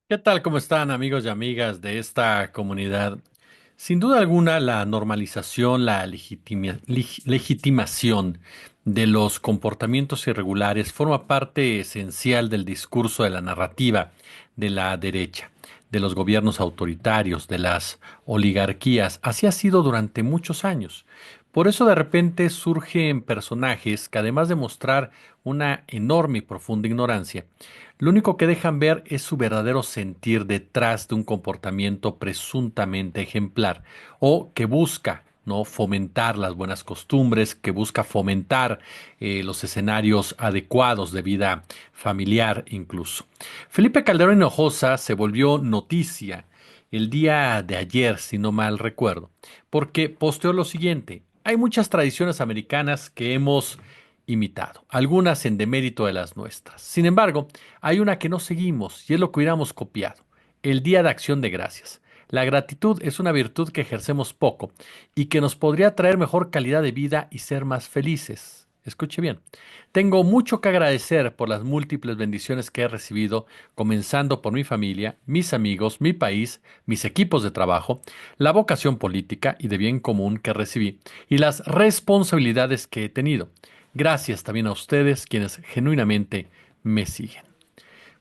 ¿Qué tal? ¿Cómo están amigos y amigas de esta comunidad? Sin duda alguna, la normalización, la legitimación de los comportamientos irregulares forma parte esencial del discurso de la narrativa de la derecha, de los gobiernos autoritarios, de las oligarquías. Así ha sido durante muchos años. Por eso de repente surgen personajes que además de mostrar una enorme y profunda ignorancia, lo único que dejan ver es su verdadero sentir detrás de un comportamiento presuntamente ejemplar o que busca, ¿no?, fomentar las buenas costumbres, que busca fomentar los escenarios adecuados de vida familiar incluso. Felipe Calderón Hinojosa se volvió noticia el día de ayer, si no mal recuerdo, porque posteó lo siguiente: hay muchas tradiciones americanas que hemos imitado, algunas en demérito de las nuestras. Sin embargo, hay una que no seguimos y es lo que hubiéramos copiado: el Día de Acción de Gracias. La gratitud es una virtud que ejercemos poco y que nos podría traer mejor calidad de vida y ser más felices. Escuche bien. Tengo mucho que agradecer por las múltiples bendiciones que he recibido, comenzando por mi familia, mis amigos, mi país, mis equipos de trabajo, la vocación política y de bien común que recibí y las responsabilidades que he tenido. Gracias también a ustedes quienes genuinamente me siguen.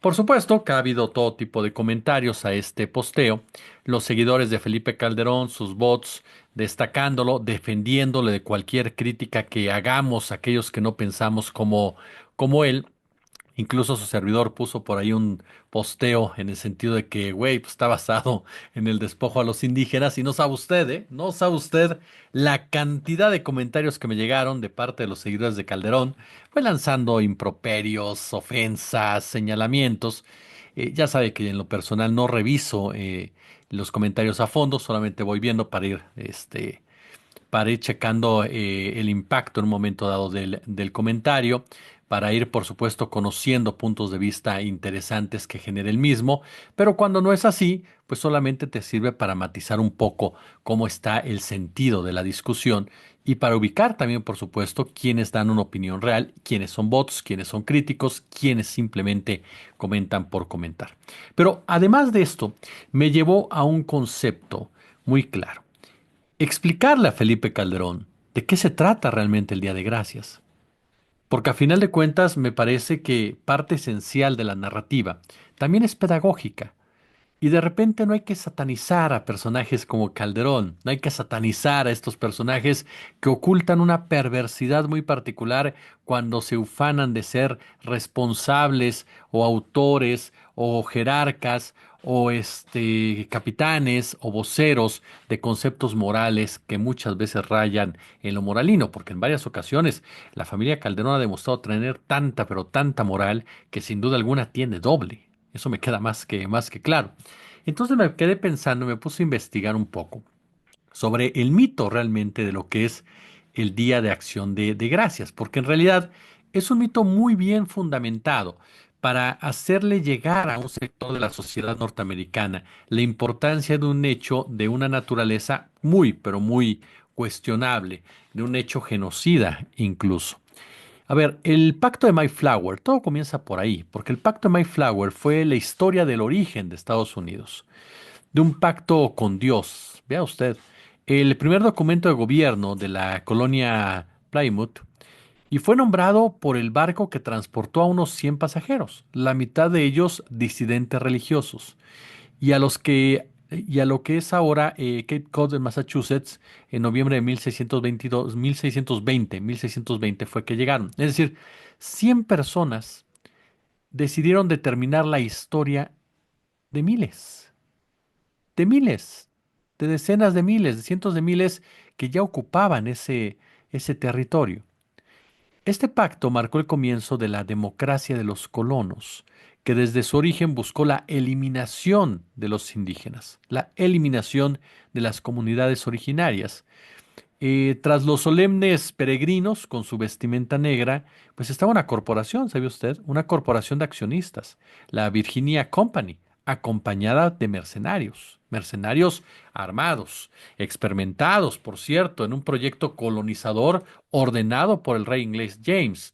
Por supuesto que ha habido todo tipo de comentarios a este posteo. Los seguidores de Felipe Calderón, sus bots, destacándolo, defendiéndole de cualquier crítica que hagamos aquellos que no pensamos como él. Incluso su servidor puso por ahí un posteo en el sentido de que, güey, pues está basado en el despojo a los indígenas y no sabe usted, ¿eh? No sabe usted la cantidad de comentarios que me llegaron de parte de los seguidores de Calderón, pues lanzando improperios, ofensas, señalamientos. Ya sabe que en lo personal no reviso los comentarios a fondo, solamente voy viendo para ir checando el impacto en un momento dado del comentario, para ir, por supuesto, conociendo puntos de vista interesantes que genere el mismo, pero cuando no es así, pues solamente te sirve para matizar un poco cómo está el sentido de la discusión y para ubicar también, por supuesto, quiénes dan una opinión real, quiénes son bots, quiénes son críticos, quiénes simplemente comentan por comentar. Pero además de esto, me llevó a un concepto muy claro: explicarle a Felipe Calderón de qué se trata realmente el Día de Gracias. Porque a final de cuentas me parece que parte esencial de la narrativa también es pedagógica. Y de repente no hay que satanizar a personajes como Calderón, no hay que satanizar a estos personajes que ocultan una perversidad muy particular cuando se ufanan de ser responsables o autores o jerarcas o capitanes o voceros de conceptos morales que muchas veces rayan en lo moralino, porque en varias ocasiones la familia Calderón ha demostrado tener tanta, pero tanta moral que sin duda alguna tiene doble. Eso me queda más que claro. Entonces me quedé pensando, me puse a investigar un poco sobre el mito realmente de lo que es el Día de Acción de Gracias, porque en realidad es un mito muy bien fundamentado para hacerle llegar a un sector de la sociedad norteamericana la importancia de un hecho de una naturaleza muy, pero muy cuestionable, de un hecho genocida incluso. A ver, el pacto de Mayflower, todo comienza por ahí, porque el pacto de Mayflower fue la historia del origen de Estados Unidos, de un pacto con Dios. Vea usted, el primer documento de gobierno de la colonia Plymouth, y fue nombrado por el barco que transportó a unos 100 pasajeros, la mitad de ellos disidentes religiosos, y a lo que es ahora Cape Cod en Massachusetts en noviembre de 1622, 1620 fue que llegaron. Es decir, 100 personas decidieron determinar la historia de miles, de miles, de decenas de miles, de cientos de miles que ya ocupaban ese territorio. Este pacto marcó el comienzo de la democracia de los colonos, que desde su origen buscó la eliminación de los indígenas, la eliminación de las comunidades originarias. Tras los solemnes peregrinos con su vestimenta negra, pues estaba una corporación, ¿sabe usted? Una corporación de accionistas, la Virginia Company, acompañada de mercenarios, mercenarios armados, experimentados, por cierto, en un proyecto colonizador ordenado por el rey inglés James.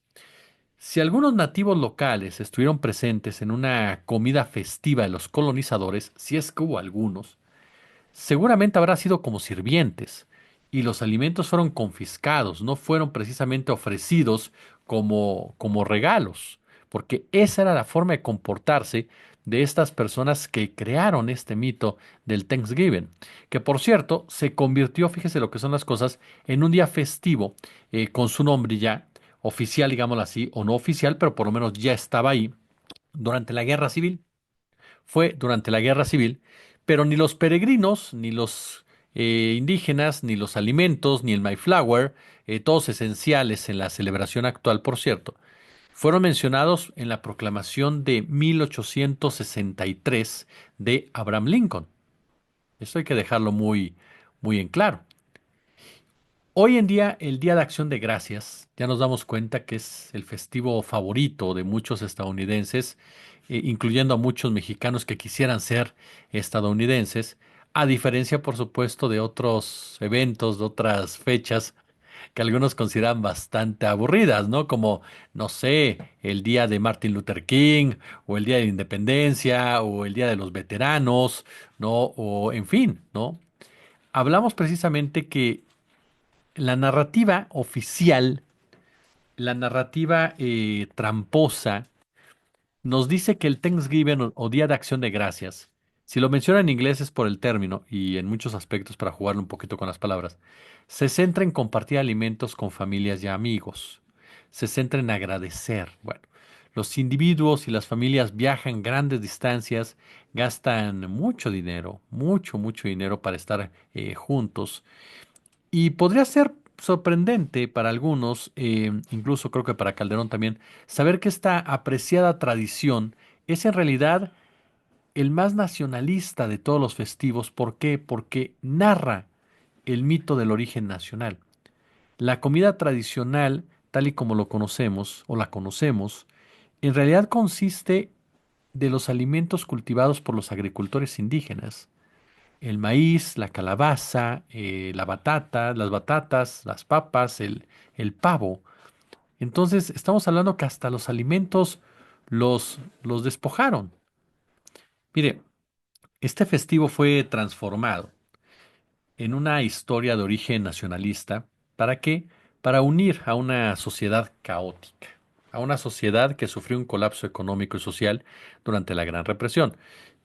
Si algunos nativos locales estuvieron presentes en una comida festiva de los colonizadores, si es que hubo algunos, seguramente habrá sido como sirvientes, y los alimentos fueron confiscados, no fueron precisamente ofrecidos como regalos, porque esa era la forma de comportarse de estas personas que crearon este mito del Thanksgiving, que por cierto se convirtió, fíjese lo que son las cosas, en un día festivo con su nombre ya oficial, digámoslo así, o no oficial, pero por lo menos ya estaba ahí durante la Guerra Civil. Fue durante la Guerra Civil, pero ni los peregrinos, ni los indígenas, ni los alimentos, ni el Mayflower, todos esenciales en la celebración actual, por cierto, fueron mencionados en la proclamación de 1863 de Abraham Lincoln. Esto hay que dejarlo muy, muy en claro. Hoy en día, el Día de Acción de Gracias, ya nos damos cuenta que es el festivo favorito de muchos estadounidenses, incluyendo a muchos mexicanos que quisieran ser estadounidenses, a diferencia, por supuesto, de otros eventos, de otras fechas que algunos consideran bastante aburridas, ¿no? Como, no sé, el Día de Martin Luther King, o el Día de la Independencia, o el Día de los Veteranos, ¿no? O, en fin, ¿no? Hablamos precisamente que la narrativa oficial, la narrativa tramposa, nos dice que el Thanksgiving o Día de Acción de Gracias, si lo menciona en inglés es por el término y en muchos aspectos para jugarlo un poquito con las palabras, se centra en compartir alimentos con familias y amigos, se centra en agradecer. Bueno, los individuos y las familias viajan grandes distancias, gastan mucho dinero, mucho, mucho dinero para estar juntos y podría ser sorprendente para algunos, incluso creo que para Calderón también, saber que esta apreciada tradición es en realidad el más nacionalista de todos los festivos. ¿Por qué? Porque narra el mito del origen nacional. La comida tradicional, tal y como lo conocemos o la conocemos, en realidad consiste de los alimentos cultivados por los agricultores indígenas: el maíz, la calabaza, la batata, las batatas, las papas, el pavo. Entonces, estamos hablando que hasta los alimentos los despojaron. Mire, este festivo fue transformado en una historia de origen nacionalista. ¿Para qué? Para unir a una sociedad caótica, a una sociedad que sufrió un colapso económico y social durante la Gran Represión.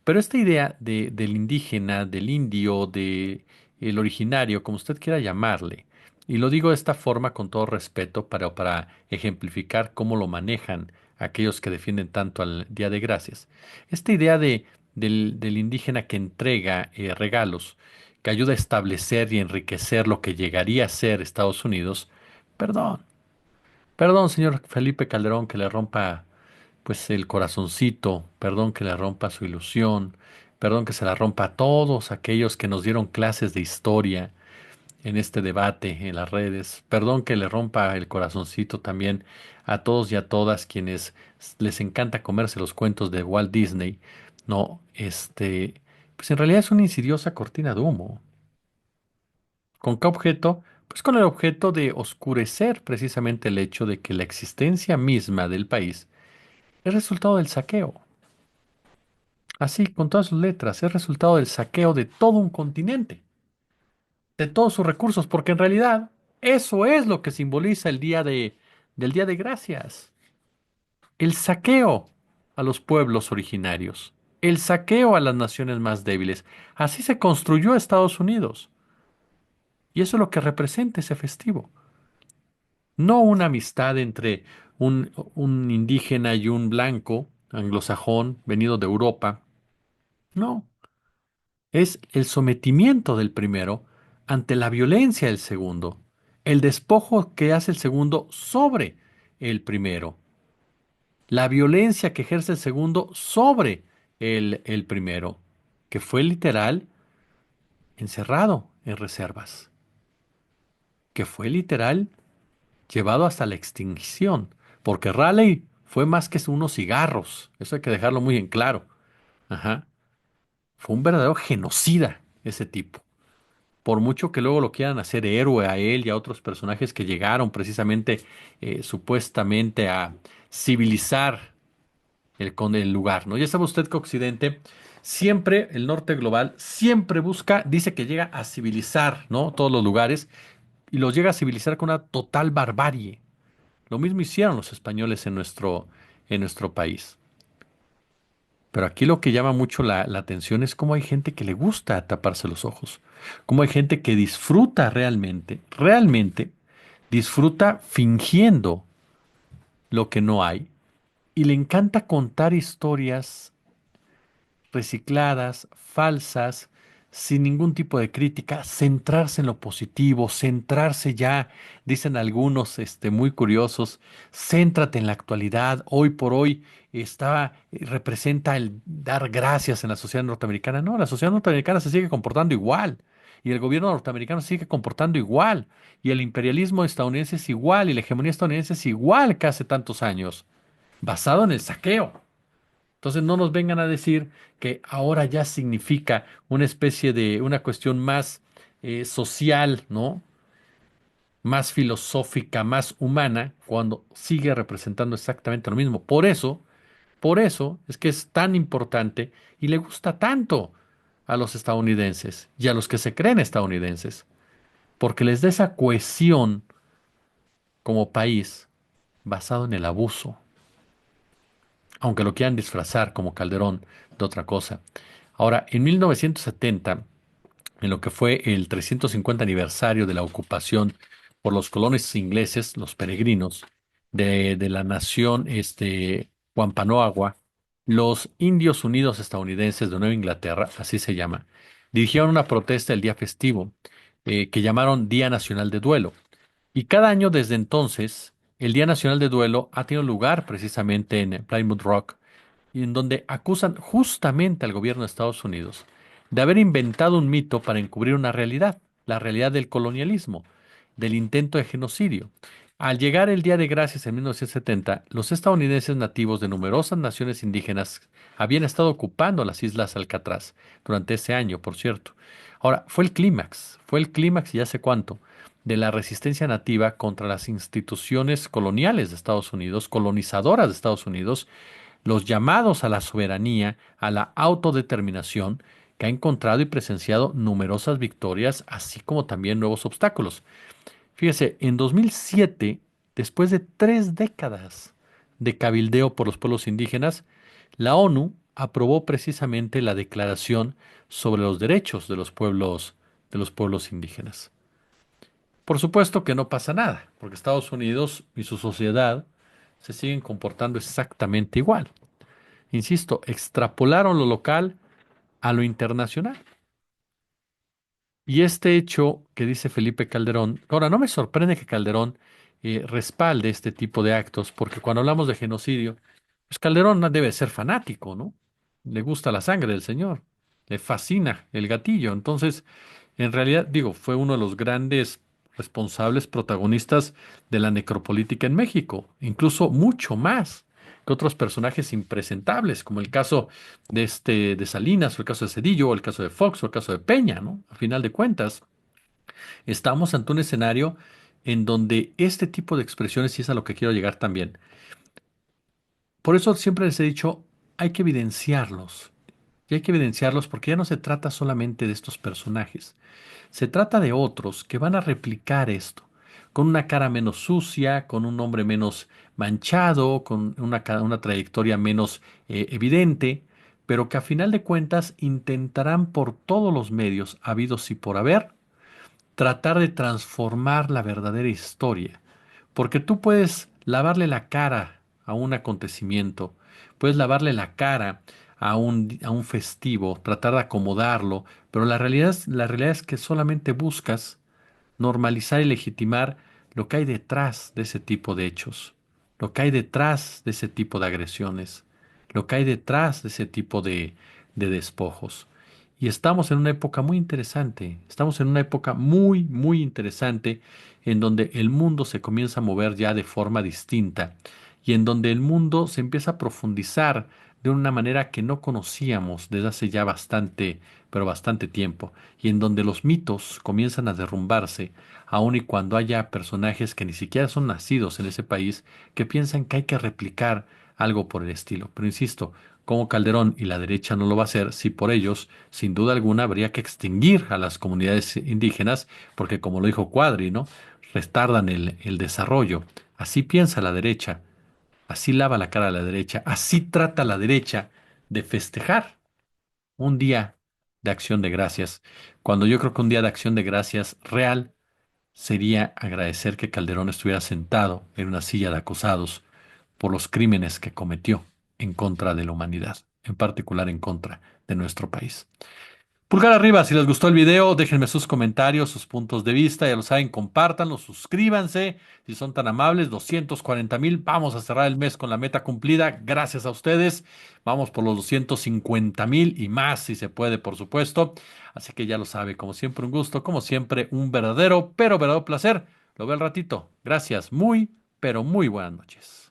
Pero esta idea del indígena, del indio, de el originario, como usted quiera llamarle, y lo digo de esta forma con todo respeto para ejemplificar cómo lo manejan aquellos que defienden tanto al Día de Gracias. Esta idea del indígena que entrega regalos, que ayuda a establecer y enriquecer lo que llegaría a ser Estados Unidos, perdón, perdón, señor Felipe Calderón, que le rompa pues el corazoncito, perdón que le rompa su ilusión, perdón que se la rompa a todos aquellos que nos dieron clases de historia en este debate en las redes, perdón que le rompa el corazoncito también a todos y a todas quienes les encanta comerse los cuentos de Walt Disney. No, pues en realidad es una insidiosa cortina de humo. ¿Con qué objeto? Pues con el objeto de oscurecer precisamente el hecho de que la existencia misma del país es resultado del saqueo. Así, con todas sus letras, es resultado del saqueo de todo un continente, de todos sus recursos, porque en realidad eso es lo que simboliza del Día de Gracias. El saqueo a los pueblos originarios, el saqueo a las naciones más débiles. Así se construyó Estados Unidos. Y eso es lo que representa ese festivo. No una amistad entre un indígena y un blanco anglosajón venido de Europa. No, es el sometimiento del primero ante la violencia del segundo, el despojo que hace el segundo sobre el primero, la violencia que ejerce el segundo sobre el primero, que fue literal encerrado en reservas, que fue literal llevado hasta la extinción, porque Raleigh fue más que unos cigarros, eso hay que dejarlo muy en claro. Ajá. Fue un verdadero genocida ese tipo. por mucho que luego lo quieran hacer héroe a él y a otros personajes que llegaron precisamente supuestamente a civilizar con el lugar, ¿no? Ya sabe usted que Occidente siempre, el norte global, siempre busca, dice que llega a civilizar, ¿no? Todos los lugares y los llega a civilizar con una total barbarie. Lo mismo hicieron los españoles en nuestro país. Pero aquí lo que llama mucho la atención es cómo hay gente que le gusta taparse los ojos, cómo hay gente que disfruta realmente, realmente disfruta fingiendo lo que no hay y le encanta contar historias recicladas, falsas, sin ningún tipo de crítica, centrarse en lo positivo, centrarse ya, dicen algunos, muy curiosos, céntrate en la actualidad, hoy por hoy representa el dar gracias en la sociedad norteamericana. No, la sociedad norteamericana se sigue comportando igual. Y el gobierno norteamericano se sigue comportando igual. Y el imperialismo estadounidense es igual. Y la hegemonía estadounidense es igual que hace tantos años. Basado en el saqueo. Entonces no nos vengan a decir que ahora ya significa una especie de, una cuestión más social, ¿no? Más filosófica, más humana, cuando sigue representando exactamente lo mismo. Por eso es que es tan importante y le gusta tanto a los estadounidenses y a los que se creen estadounidenses, porque les da esa cohesión como país basado en el abuso, aunque lo quieran disfrazar como Calderón de otra cosa. Ahora, en 1970, en lo que fue el 350 aniversario de la ocupación por los colonos ingleses, los peregrinos, de la nación Wampanoagua, los Indios Unidos Estadounidenses de Nueva Inglaterra, así se llama, dirigieron una protesta el día festivo que llamaron Día Nacional de Duelo. Y cada año desde entonces, el Día Nacional de Duelo ha tenido lugar precisamente en Plymouth Rock, y en donde acusan justamente al gobierno de Estados Unidos de haber inventado un mito para encubrir una realidad, la realidad del colonialismo, del intento de genocidio. Al llegar el Día de Gracias en 1970, los estadounidenses nativos de numerosas naciones indígenas habían estado ocupando las islas Alcatraz durante ese año, por cierto. Ahora, fue el clímax y ya sé cuánto, de la resistencia nativa contra las instituciones coloniales de Estados Unidos, colonizadoras de Estados Unidos, los llamados a la soberanía, a la autodeterminación, que ha encontrado y presenciado numerosas victorias, así como también nuevos obstáculos. Fíjese, en 2007, después de 3 décadas de cabildeo por los pueblos indígenas, la ONU aprobó precisamente la Declaración sobre los Derechos de los pueblos indígenas. Por supuesto que no pasa nada, porque Estados Unidos y su sociedad se siguen comportando exactamente igual. Insisto, extrapolaron lo local a lo internacional. Y este hecho que dice Felipe Calderón, ahora no me sorprende que Calderón respalde este tipo de actos, porque cuando hablamos de genocidio, pues Calderón no debe ser fanático, ¿no? Le gusta la sangre del señor, le fascina el gatillo. Entonces, en realidad, digo, fue uno de los grandes responsables protagonistas de la necropolítica en México, incluso mucho más que otros personajes impresentables, como el caso de Salinas, o el caso de Cedillo, o el caso de Fox, o el caso de Peña, ¿no? A final de cuentas, estamos ante un escenario en donde este tipo de expresiones, y es a lo que quiero llegar también, por eso siempre les he dicho, hay que evidenciarlos. Y hay que evidenciarlos porque ya no se trata solamente de estos personajes. Se trata de otros que van a replicar esto, con una cara menos sucia, con un nombre menos manchado, con una trayectoria menos evidente, pero que a final de cuentas intentarán por todos los medios habidos y por haber tratar de transformar la verdadera historia. Porque tú puedes lavarle la cara a un acontecimiento, puedes lavarle la cara a un festivo, tratar de acomodarlo, pero la realidad es que solamente buscas normalizar y legitimar lo que hay detrás de ese tipo de hechos, lo que hay detrás de ese tipo de agresiones, lo que hay detrás de ese tipo de despojos. Y estamos en una época muy interesante, estamos en una época muy, muy interesante en donde el mundo se comienza a mover ya de forma distinta y en donde el mundo se empieza a profundizar de una manera que no conocíamos desde hace ya bastante, pero bastante tiempo, y en donde los mitos comienzan a derrumbarse, aun y cuando haya personajes que ni siquiera son nacidos en ese país, que piensan que hay que replicar algo por el estilo. Pero insisto, como Calderón y la derecha no lo va a hacer, si por ellos, sin duda alguna, habría que extinguir a las comunidades indígenas, porque como lo dijo Cuadri, ¿no? Retardan el desarrollo. Así piensa la derecha, así lava la cara a la derecha, así trata la derecha de festejar un día de acción de gracias, cuando yo creo que un día de acción de gracias real sería agradecer que Calderón estuviera sentado en una silla de acusados por los crímenes que cometió en contra de la humanidad, en particular en contra de nuestro país. Pulgar arriba, si les gustó el video, déjenme sus comentarios, sus puntos de vista, ya lo saben, compártanlo, suscríbanse, si son tan amables, 240,000, vamos a cerrar el mes con la meta cumplida, gracias a ustedes, vamos por los 250,000 y más si se puede, por supuesto, así que ya lo sabe, como siempre un gusto, como siempre un verdadero, pero verdadero placer, lo veo al ratito, gracias, muy, pero muy buenas noches.